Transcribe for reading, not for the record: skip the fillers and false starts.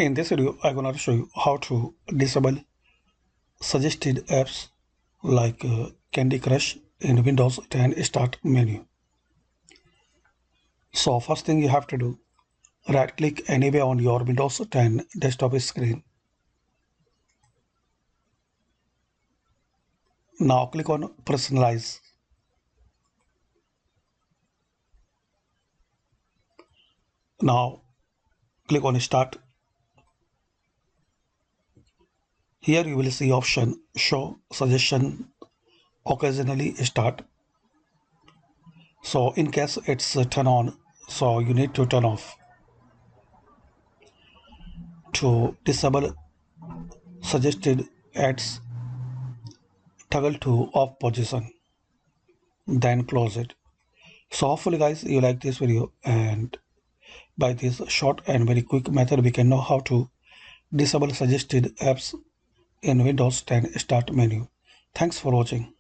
In this video, I'm going to show you how to disable suggested apps like Candy Crush in Windows 10 Start menu. So first thing you have to do, right click anywhere on your Windows 10 desktop screen. Now click on Personalize. Now click on Start. Here you will see option Show Suggestion Occasionally Start. So in case it's turn on, so you need to turn off. To disable suggested ads, toggle to off position, then close it. So hopefully guys you like this video, and by this short and very quick method we can know how to disable suggested apps in Windows 10 Start menu. Thanks for watching.